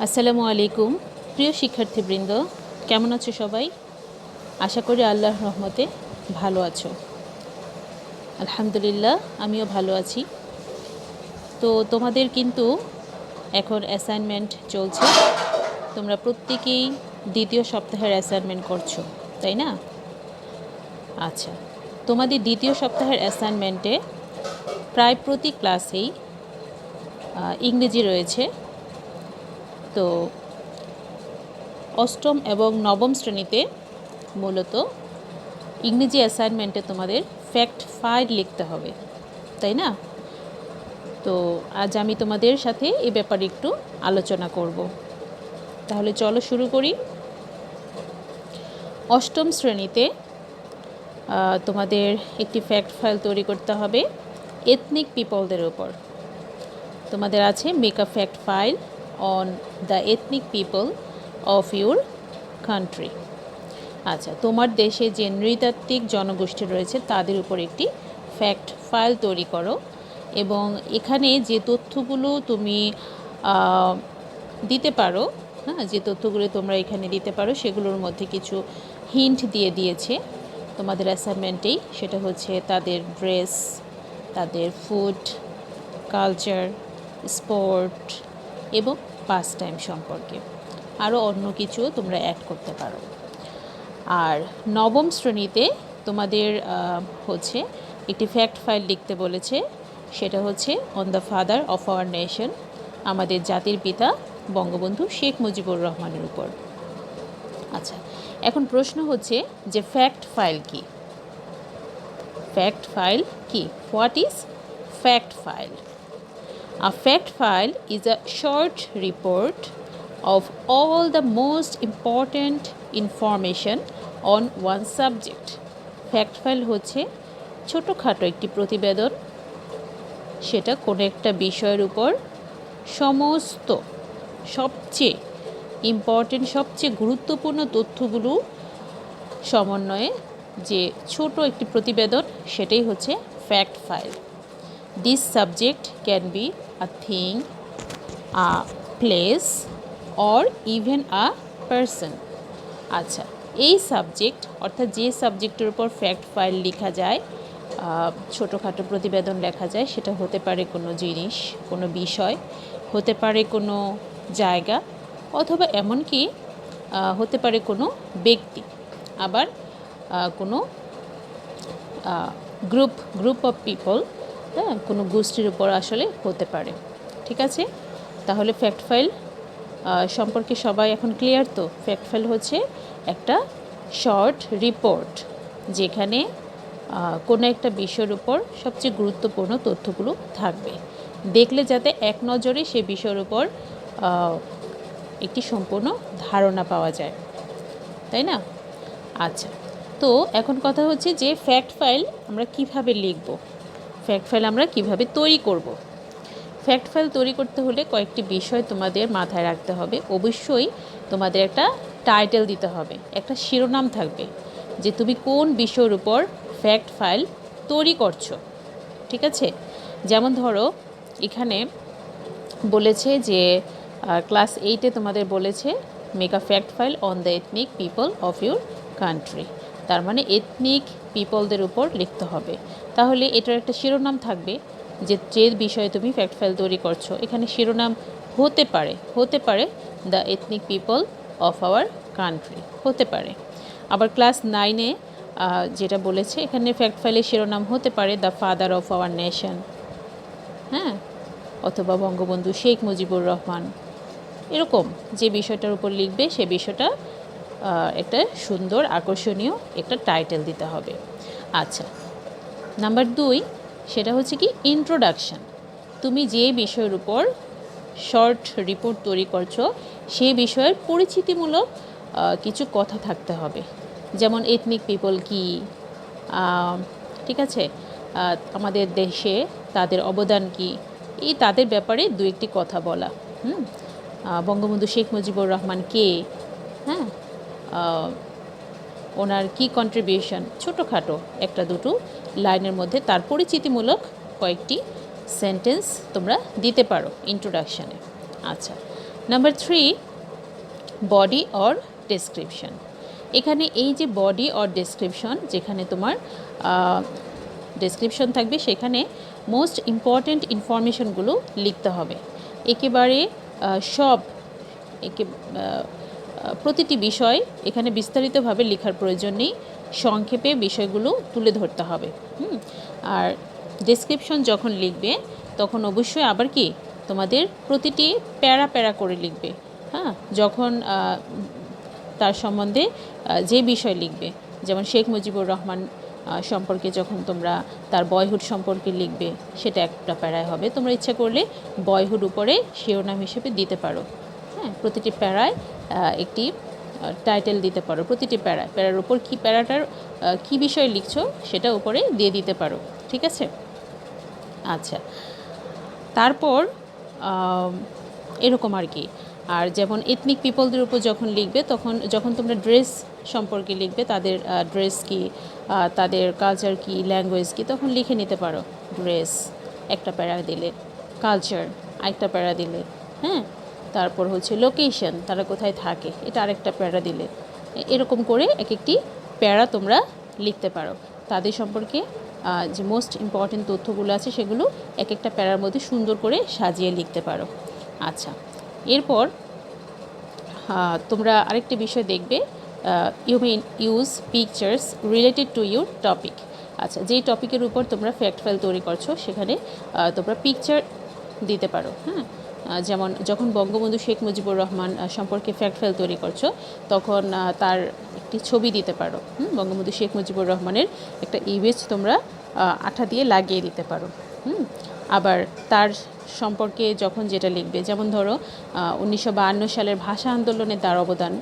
আসসালামু আলাইকুম প্রিয় শিক্ষার্থীবৃন্দ, কেমন আছো সবাই? আশা করি আল্লাহর রহমতে ভালো আছো। আলহামদুলিল্লাহ, আমিও ভালো আছি। তো তোমাদের কিন্তু এখন অ্যাসাইনমেন্ট চলছে। তোমরা প্রত্যেকেই দ্বিতীয় সপ্তাহের অ্যাসাইনমেন্ট করছো, তাই না? আচ্ছা, তোমাদের দ্বিতীয় সপ্তাহের অ্যাসাইনমেন্টে প্রায় প্রতি ক্লাসেই ইংরেজি রয়েছে। তো অষ্টম এবং নবম শ্রেণীতে মূলত ইংরেজি অ্যাসাইনমেন্টে তোমাদের ফ্যাক্ট ফাইল লিখতে হবে, তাই না? তো আজ আমি তোমাদের সাথে এই ব্যাপারে একটু আলোচনা করব। তাহলে চলো শুরু করি। অষ্টম শ্রেণীতে তোমাদের একটি ফ্যাক্ট ফাইল তৈরি করতে হবে এথনিক পিপলদের উপর। তোমাদের আছে make a fact file on the ethnic people of your country. আচ্ছা, তোমার দেশে যে নৃতাত্ত্বিক জনগোষ্ঠী রয়েছে তাদের উপর একটি ফ্যাক্ট ফাইল তৈরি করো এবং এখানে যে তথ্যগুলো তুমি দিতে পারো, হ্যাঁ, যে তথ্যগুলো তোমরা এখানে দিতে পারো সেগুলোর মধ্যে কিছু হিন্ট দিয়ে দিয়েছে তোমাদের অ্যাসাইনমেন্টেই। সেটা হচ্ছে তাদের ড্রেস, তাদের ফুড, কালচার, স্পোর্ট এবং পাস টাইম সম্পর্কে। আরও অন্য কিছুও তোমরা অ্যাড করতে পারো। আর নবম শ্রেণীতে তোমাদের হচ্ছে একটি ফ্যাক্ট ফাইল লিখতে বলেছে। সেটা হচ্ছে on the father of our nation, আমাদের জাতির পিতা বঙ্গবন্ধু শেখ মুজিবুর রহমানের উপর। আচ্ছা, এখন প্রশ্ন হচ্ছে যে ফ্যাক্ট ফাইল কি? ফ্যাক্ট ফাইল কি? What is fact file? A fact file is a short report of all the most important information on one subject. Fact file হচ্ছে ছোটোখাটো একটি প্রতিবেদন, সেটা কোনো একটা বিষয়ের উপর সমস্ত সবচেয়ে ইম্পর্টেন্ট, সবচেয়ে গুরুত্বপূর্ণ তথ্যগুলো সমন্বয়ে যে ছোট একটি প্রতিবেদন, সেটাই হচ্ছে fact file. This subject can be a thing, a place or even a person. আচ্ছা, এই সাবজেক্ট অর্থাৎ যে সাবজেক্টের উপর ফ্যাক্ট ফাইল লেখা যায়, ছোটোখাটো প্রতিবেদন লেখা যায়, সেটা হতে পারে কোনো জিনিস, কোনো বিষয়, হতে পারে কোনো জায়গা, অথবা এমনকি হতে পারে কোনো ব্যক্তি, আবার কোনো গ্রুপ অফ পিপল, হ্যাঁ, কোনো গোষ্ঠীর উপর আসলে হতে পারে। ঠিক আছে, তাহলে ফ্যাক্ট ফাইল সম্পর্কে সবাই এখন ক্লিয়ার তো? ফ্যাক্ট ফাইল হচ্ছে একটা শর্ট রিপোর্ট যেখানে কোনো একটা বিষয়ের উপর সবচেয়ে গুরুত্বপূর্ণ তথ্যগুলো থাকবে, দেখলে যাতে এক নজরে সে বিষয়ের উপর একটি সম্পূর্ণ ধারণা পাওয়া যায়, তাই না? আচ্ছা, তো এখন কথা হচ্ছে যে ফ্যাক্ট ফাইল আমরা কিভাবে লিখব, ফ্যাক্ট ফাইল আমরা কিভাবে তৈরি করব। ফ্যাক্ট ফাইল তৈরি করতে হলে কয়েকটি বিষয় তোমাদের মাথায় রাখতে হবে। অবশ্যই তোমাদের একটা টাইটেল দিতে হবে, একটা শিরোনাম থাকবে যে তুমি কোন বিষয়ের উপর ফ্যাক্ট ফাইল তৈরি করছো। ঠিক আছে, যেমন ধরো এখানে বলেছে যে ক্লাস 8-এ তোমাদের বলেছে make a fact file on the ethnic people of your country. তার মানে এথনিক পিপলদের উপর লিখতে হবে। তাহলে এটার একটা শিরোনাম থাকবে যে বিষয়ে তুমি ফ্যাক্ট ফাইল তৈরি করছো। এখানে শিরোনাম হতে পারে the ethnic people of our country, হতে পারে। আবার ক্লাস 9-এ যেটা বলেছে এখানে ফ্যাক্ট ফাইলের শিরোনাম হতে পারে the father of our nation, হ্যাঁ, অথবা বঙ্গবন্ধু শেখ মুজিবুর রহমান। এরকম যে বিষয়টার উপর লিখবে সে বিষয়টা একটা সুন্দর আকর্ষণীয় একটা টাইটেল দিতে হবে। আচ্ছা, নাম্বার 2 সেটা হচ্ছে কি ইন্ট্রোডাকশান। তুমি যে বিষয়ের উপর শর্ট রিপোর্ট তৈরি করছো সেই বিষয়ের পরিচিতিমূলক কিছু কথা থাকতে হবে, যেমন এথনিক পিপল কি, ঠিক আছে, আমাদের দেশে তাদের অবদান কি, এই তাদের ব্যাপারে দু একটি কথা বলা। বঙ্গবন্ধু শেখ মুজিবুর রহমান কে, হ্যাঁ, ওনার কি কন্ট্রিবিউশন, ছোটোখাটো একটা দুটো লাইনের মধ্যে তার পরিচিতিমূলক কয়েকটি সেন্টেন্স তোমরা দিতে পারো ইন্ট্রোডাকশানে। আচ্ছা, নাম্বার 3, বডি অর ডেসক্রিপশন। এখানে এই যে বডি অর ডেসক্রিপশন, যেখানে তোমার ডেসক্রিপশন থাকবে, সেখানে মোস্ট ইম্পর্ট্যান্ট ইনফরমেশনগুলো লিখতে হবে। একেবারে সব প্রতিটি বিষয় এখানে বিস্তারিতভাবে লেখার প্রয়োজন নেই, সংক্ষেপে বিষয়গুলো তুলে ধরতে হবে। আর ডেসক্রিপশন যখন লিখবে তখন অবশ্যই আবার কি তোমাদের প্রতিটি প্যারা প্যারা করে লিখবে। হ্যাঁ, যখন তার সম্বন্ধে যে বিষয় লিখবে, যেমন শেখ মুজিবুর রহমান সম্পর্কে যখন তোমরা তার বয়হুড সম্পর্কে লিখবে, সেটা একটা প্যারায় হবে। তোমরা ইচ্ছা করলে বয়হুড উপরে শিরোনাম হিসেবে দিতে পারো। হ্যাঁ, প্রতিটি প্যারায় একটি টাইটেল দিতে পারো। প্রতিটি প্যারার উপর কী প্যারাটার কী বিষয় লিখছো সেটা উপরে দিয়ে দিতে পারো। ঠিক আছে? আচ্ছা, তারপর এরকম আর কি। আর যেমন এথনিক পিপলদের উপর যখন লিখবে, যখন তোমরা ড্রেস সম্পর্কে লিখবে, তাদের ড্রেস কী, তাদের কালচার কী, ল্যাঙ্গুয়েজ কী, তখন লিখে নিতে পারো। ড্রেস একটা প্যারা দিলে, কালচার আরেকটা প্যারা দিলে, হ্যাঁ, তারপর হচ্ছে লোকেশন, তারা কোথায় থাকে, এটা আরেকটা প্যারা দিলে। এরকম করে এক একটি প্যারা তোমরা লিখতে পারো। তাদের সম্পর্কে যে মোস্ট ইম্পর্টেন্ট তথ্যগুলো আছে সেগুলো এক একটা প্যারার মধ্যে সুন্দর করে সাজিয়ে লিখতে পারো। আচ্ছা, এরপর তোমরা আরেকটি বিষয় দেখবে, you may use pictures related to your topic. আচ্ছা, যেই টপিকের উপর তোমরা ফ্যাক্ট ফাইল তৈরি করছো সেখানে তোমরা পিকচার দিতে পারো। হ্যাঁ, যেমন যখন বঙ্গবন্ধু শেখ মুজিবুর রহমান সম্পর্কে ফ্যাক্ট ফাইল তৈরি করছো, তখন তার একটি ছবি দিতে পারো। বঙ্গবন্ধু শেখ মুজিবুর রহমানের একটা ইমেজ তোমরা আঠা দিয়ে লাগিয়ে দিতে পারো। আবার তার সম্পর্কে যখন যেটা লিখবে, যেমন ধরো 1952 সালের ভাষা আন্দোলনে তার অবদান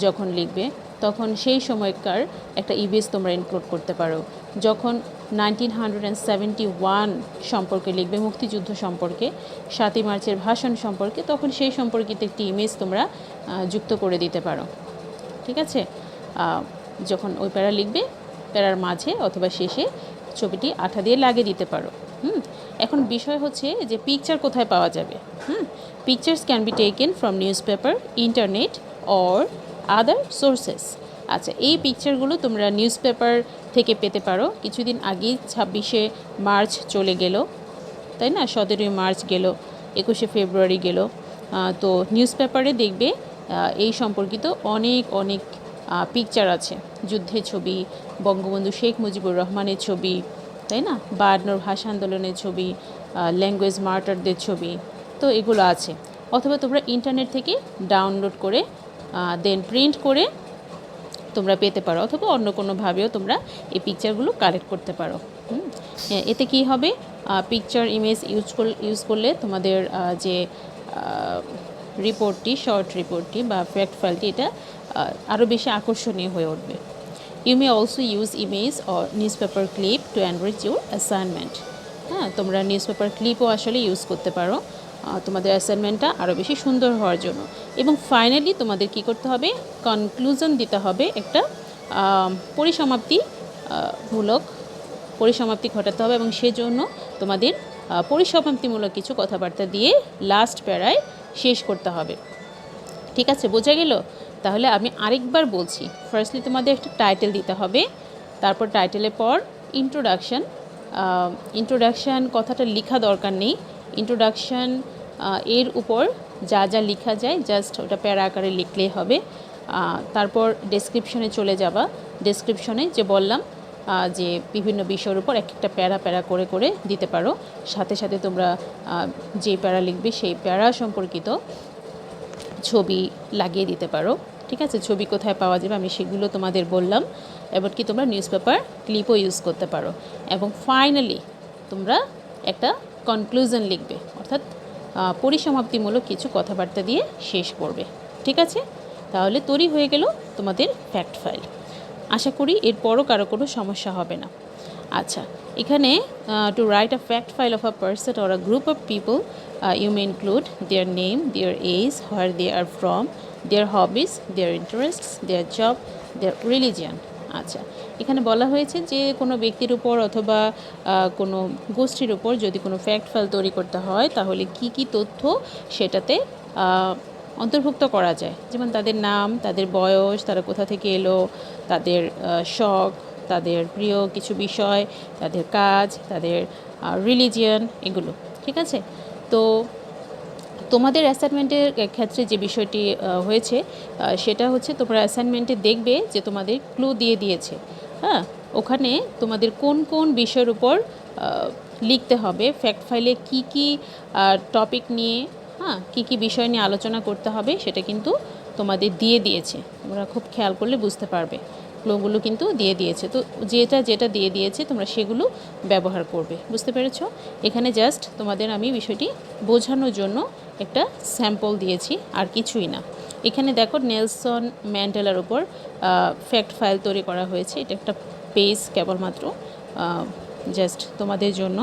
যখন লিখবে, তখন সেই সময়কার একটা ইমেজ তোমরা ইনক্লুড করতে পারো। যখন 1971 সম্পর্কে লিখবে, মুক্তিযুদ্ধ সম্পর্কে, 7ই মার্চের ভাষণ সম্পর্কে, তখন সেই সম্পর্কিত একটি ইমেজ তোমরা যুক্ত করে দিতে পারো। ঠিক আছে? যখন ওই প্যারা লিখবে, প্যারার মাঝে অথবা শেষে ছবিটি আঠা দিয়ে লাগিয়ে দিতে পারো। এখন বিষয় হচ্ছে যে পিকচার কোথায় পাওয়া যাবে। Pictures can be taken from news paper, internet or other sources. আচ্ছা, এই পিকচারগুলো তোমরা নিউজ পেপার থেকে পেতে পারো। কিছুদিন আগেই 26শে মার্চ চলে গেল, তাই না? 17ই মার্চ গেল, 21শে ফেব্রুয়ারি গেল। তো নিউজ পেপারে দেখবে এই সম্পর্কিত অনেক পিকচার আছে। যুদ্ধের ছবি, বঙ্গবন্ধু শেখ মুজিবুর রহমানের ছবি, তাই না? 52 ভাষা আন্দোলনের ছবি, ল্যাঙ্গুয়েজ মার্টারদের ছবি, তো এগুলো আছে। অথবা তোমরা ইন্টারনেট থেকে ডাউনলোড করে দেন প্রিন্ট করে তোমরা পেতে পারো, অথবা অন্য কোনোভাবেও তোমরা এই পিকচারগুলো কালেক্ট করতে পারো। এতে কি হবে, পিকচার ইমেজ ইউজ করলে তোমাদের যে রিপোর্টটি, শর্ট রিপোর্টটি বা ফ্যাক্ট ফাইলটি, এটা আরও বেশি আকর্ষণীয় হয়ে উঠবে। You may also use image or newspaper clip to enrich your assignment. হ্যাঁ, তোমরা নিউজ পেপার ক্লিপও আসলে ইউজ করতে পারো তোমাদের অ্যাসাইনমেন্টটা আরও বেশি সুন্দর হওয়ার জন্য। এবং ফাইনালি তোমাদের কি করতে হবে, কনক্লুশন দিতে হবে, একটা পরিসমাপ্তি ঘটাতে হবে, এবং সেজন্য তোমাদের পরিসমাপ্তিমূলক কিছু কথাবার্তা দিয়ে লাস্ট প্যারায় শেষ করতে হবে। ঠিক আছে, বোঝা গেল? তাহলে আমি আরেকবার বলছি। ফার্স্টলি তোমাদের একটা টাইটেল দিতে হবে, তারপর টাইটেলের পর ইন্ট্রোডাকশান কথাটা লেখা দরকার নেই। ইন্ট্রোডাকশান এর উপর যা যা লেখা যায় জাস্ট ওটা প্যারা আকারে লিখলেই হবে। তারপর ডেসক্রিপশনে চলে যাবা। ডেসক্রিপশনে যে বললাম যে বিভিন্ন বিষয়ের উপর এক একটা প্যারা প্যারা করে করে দিতে পারো। সাথে সাথে তোমরা যে প্যারা লিখবে সেই প্যারা সম্পর্কিত ছবি লাগিয়ে দিতে পারো। ঠিক আছে, ছবি কোথায় পাওয়া যাবে আমি সেগুলো তোমাদের বললাম। এমনকি তোমরা নিউজ পেপার ক্লিপও ইউজ করতে পারো। এবং ফাইনালি তোমরা একটা কনক্লুশন লিখবে, অর্থাৎ পরিসমাপ্তিমূলক কিছু কথাবার্তা দিয়ে শেষ করবে। ঠিক আছে, তাহলে তৈরি হয়ে গেল তোমাদের ফ্যাক্ট ফাইল। আশা করি এরপরও কারো কোনো সমস্যা হবে না। আচ্ছা, এখানে to write a fact file of a person or a group of people you may include their name, their age, where they are from, their hobbies, their interests, their job, their religion. আচ্ছা, এখানে বলা হয়েছে যে কোনো ব্যক্তির উপর অথবা কোনো গোষ্ঠীর উপর যদি কোনো ফ্যাক্ট ফাইল তৈরি করতে হয় তাহলে কি কি তথ্য সেটাতে অন্তর্ভুক্ত করা যায়, যেমন তাদের নাম, তাদের বয়স, তারা কোথা থেকে এলো, তাদের শখ, তাদের প্রিয় কিছু বিষয়, তাদের কাজ, তাদের রিলিজিয়ন, এগুলো। ঠিক আছে? তো তোমাদের অ্যাসাইনমেন্টের ক্ষেত্রে যে বিষয়টি হয়েছে সেটা হচ্ছে তোমরা অ্যাসাইনমেন্টে দেখবে যে তোমাদের ক্লু দিয়ে দিয়েছে। হ্যাঁ, ওখানে তোমাদের কোন কোন বিষয়ের উপর লিখতে হবে, ফ্যাক্ট ফাইলে কি কি টপিক নিয়ে, হ্যাঁ, কী কী বিষয় নিয়ে আলোচনা করতে হবে সেটা কিন্তু তোমাদের দিয়ে দিয়েছে। তোমরা খুব খেয়াল করলে বুঝতে পারবে, ক্লুগুলো কিন্তু দিয়ে দিয়েছে। তো যেটা যেটা দিয়ে দিয়েছে তোমরা সেগুলো ব্যবহার করবে। বুঝতে পেরেছো? এখানে জাস্ট তোমাদের আমি বিষয়টি বোঝানোর জন্য একটা স্যাম্পল দিয়েছি, আর কিছুই না। এখানে দেখো নেলসন ম্যান্ডেলার উপর ফ্যাক্ট ফাইল তৈরি করা হয়েছে। এটা একটা পেজ কেবলমাত্র জাস্ট তোমাদের জন্য,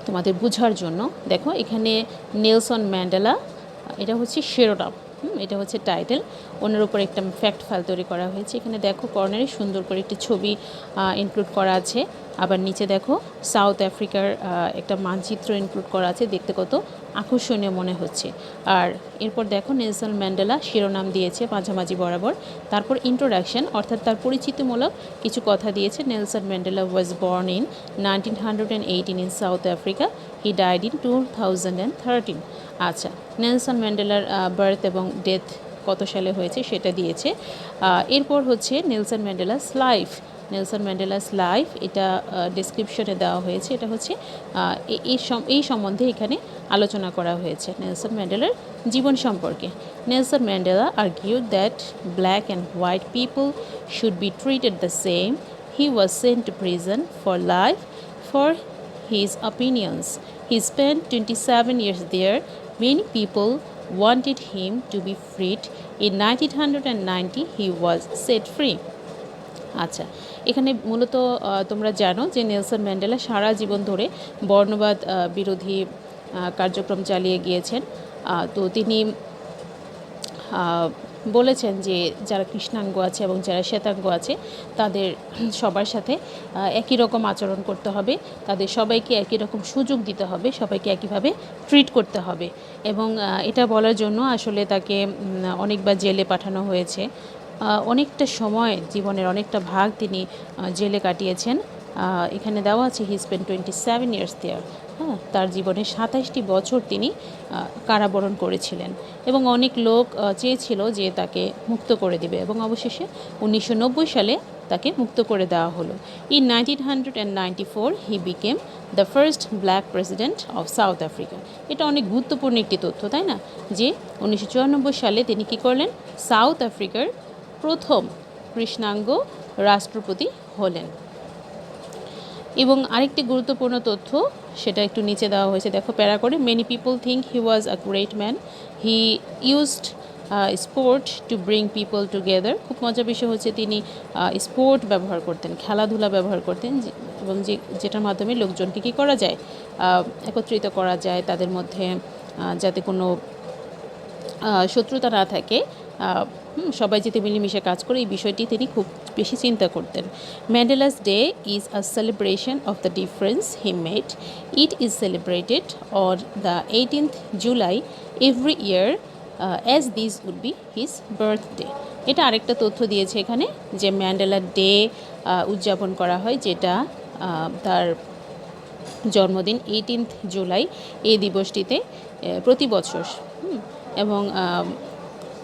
তোমাদের বোঝার জন্য। দেখো এখানে নেলসন ম্যান্ডেলা, এটা হচ্ছে শিরোনাম, এটা হচ্ছে টাইটেল। ওনার উপর একটা ফ্যাক্ট ফাইল তৈরি করা হয়েছে। এখানে দেখো কর্নারে সুন্দর করে একটি ছবি ইনক্লুড করা আছে। আবার নিচে দেখো সাউথ আফ্রিকার একটা মানচিত্র ইনক্লুড করা আছে, দেখতে কত আকর্ষণীয় মনে হচ্ছে। আর এরপর দেখো নেলসন ম্যান্ডেলা শিরোনাম দিয়েছে মাঝামাঝি বরাবর। তারপর ইন্ট্রোডাকশন, অর্থাৎ তার পরিচিতিমূলক কিছু কথা দিয়েছে। Nelson Mandela was born in 1918 in south Africa, he died in 2013। আচ্ছা, নেলসন ম্যান্ডেলার বার্থ এবং ডেথ কত সালে হয়েছে সেটা দিয়েছে। এরপর হচ্ছে নেলসন ম্যান্ডেলাস লাইফ, নেলসন ম্যান্ডেলাস লাইফ, এটা ডেসক্রিপশনে দেওয়া হয়েছে। এটা হচ্ছে এই সম্বন্ধে এখানে আলোচনা করা হয়েছে নেলসন ম্যান্ডেলার জীবন সম্পর্কে। Nelson Mandela argued that black and white people should be treated the same. He was sent to prison for life for his opinions. He spent 27 years there. Many people wanted him to be freed. In 1990 he was set free. আচ্ছা, এখানে মূলত তোমরা জানো যে Nelson Mandela সারা জীবন ধরে বর্ণবাদ বিরোধী কার্যক্রম চালিয়ে গিয়েছেন। তো তিনি বলেছেন যে যারা কৃষ্ণাঙ্গ আছে এবং যারা শ্বেতাঙ্গ আছে তাদের সবার সাথে একই রকম আচরণ করতে হবে, তাদের সবাইকে একই রকম সুযোগ দিতে হবে, সবাইকে একইভাবে ট্রিট করতে হবে। এবং এটা বলার জন্য আসলে তাকে অনেকবার জেলে পাঠানো হয়েছে। অনেকটা সময়, জীবনের অনেকটা ভাগ তিনি জেলে কাটিয়েছেন। এখানে দেওয়া আছে হি স্পেন্ড 27 ইয়ার্স দেয়ার। হ্যাঁ, তার জীবনে 27টি বছর তিনি কারাবরণ করেছিলেন এবং অনেক লোক চেয়েছিল যে তাকে মুক্ত করে দিবে এবং অবশেষে 1990 সালে তাকে মুক্ত করে দেওয়া হলো। In 1994 he became the first black president of south Africa. এটা অনেক গুরুত্বপূর্ণ একটি তথ্য, তাই না? যে 1994 সালে তিনি কী করলেন? সাউথ আফ্রিকার প্রথম কৃষ্ণাঙ্গ রাষ্ট্রপতি হলেন। এবং আরেকটি গুরুত্বপূর্ণ তথ্য, সেটা একটু নিচে দেওয়া হয়েছে, দেখো প্যারা করে। Many people think he was a great man, he used sport to bring people together. খুব মজার বিষয় হচ্ছে তিনি স্পোর্ট ব্যবহার করতেন, খেলাধুলা ব্যবহার করতেন, এবং যেটার মাধ্যমে লোকজনকে কী করা যায়? একত্রিত করা যায়, তাদের মধ্যে যাতে কোনো শত্রুতা না থাকে, সবাই যাতে মিলেমিশে কাজ করে, এই বিষয়টি তিনি খুব বেশি চিন্তা করতেন। Mandela's day is a celebration of the difference he made. It is celebrated on the 18th July every year as this would be his birthday. এটা আরেকটা তথ্য দিয়েছে এখানে, যে ম্যান্ডেলা ডে উদযাপন করা হয়, যেটা তার জন্মদিন 18th জুলাই এই দিবসটিতে প্রতি বছর। এবং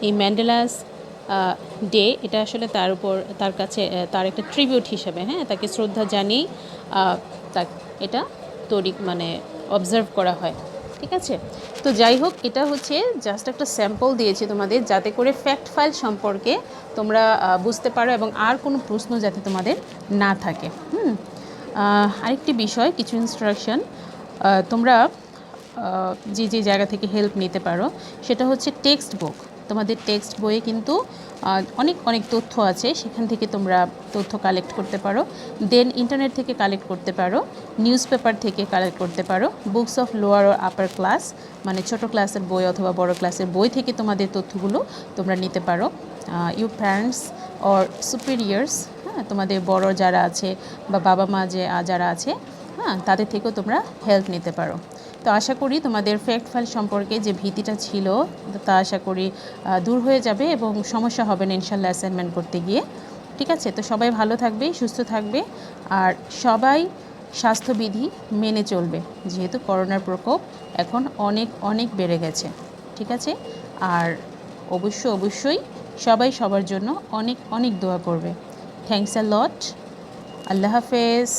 এই ম্যান্ডেলাস ডে, এটা আসলে তার উপর, তার কাছে তার একটা ট্রিবিউট হিসাবে, হ্যাঁ, তাকে শ্রদ্ধা জানিয়েই এটা তৈরি অবজার্ভ করা হয়। ঠিক আছে? তো যাই হোক, এটা হচ্ছে জাস্ট একটা স্যাম্পল দিয়েছি তোমাদের, যাতে করে ফ্যাক্ট ফাইল সম্পর্কে তোমরা বুঝতে পারো এবং আর কোনো প্রশ্ন যাতে তোমাদের না থাকে। আরেকটি বিষয়, কিছু ইনস্ট্রাকশন তোমরা যে জায়গা থেকে হেল্প নিতে পারো, সেটা হচ্ছে টেক্সট বুক। তোমাদের টেক্সট বইয়ে কিন্তু অনেক তথ্য আছে, সেখান থেকে তোমরা তথ্য কালেক্ট করতে পারো। দেন ইন্টারনেট থেকে কালেক্ট করতে পারো, নিউজ পেপার থেকে কালেক্ট করতে পারো, বুকস অফ লোয়ার ও আপার ক্লাস, মানে ছোটো ক্লাসের বই অথবা বড় ক্লাসের বই থেকে তোমাদের তথ্যগুলো তোমরা নিতে পারো। ইউর প্যারেন্টস অর সুপিরিয়ার্স, হ্যাঁ, তোমাদের বড় যারা আছে বা বাবা মা যারা আছে, হ্যাঁ, তাদের থেকেও তোমরা হেল্প নিতে পারো। তো আশা করি তোমাদের ফ্যাক্ট ফাইল সম্পর্কে যে ভীতিটা ছিল তা আশা করি দূর হয়ে যাবে এবং সমস্যা হবে না ইনশাল্লাহ অ্যাসাইনমেন্ট করতে গিয়ে। ঠিক আছে, তো সবাই ভালো থাকবে, সুস্থ থাকবে, আর সবাই স্বাস্থ্যবিধি মেনে চলবে, যেহেতু করোনার প্রকোপ এখন অনেক অনেক বেড়ে গেছে। ঠিক আছে, আর অবশ্যই সবাই সবার জন্য অনেক অনেক দোয়া করবে। থ্যাংকস আ লট। আল্লাহ হাফেজ।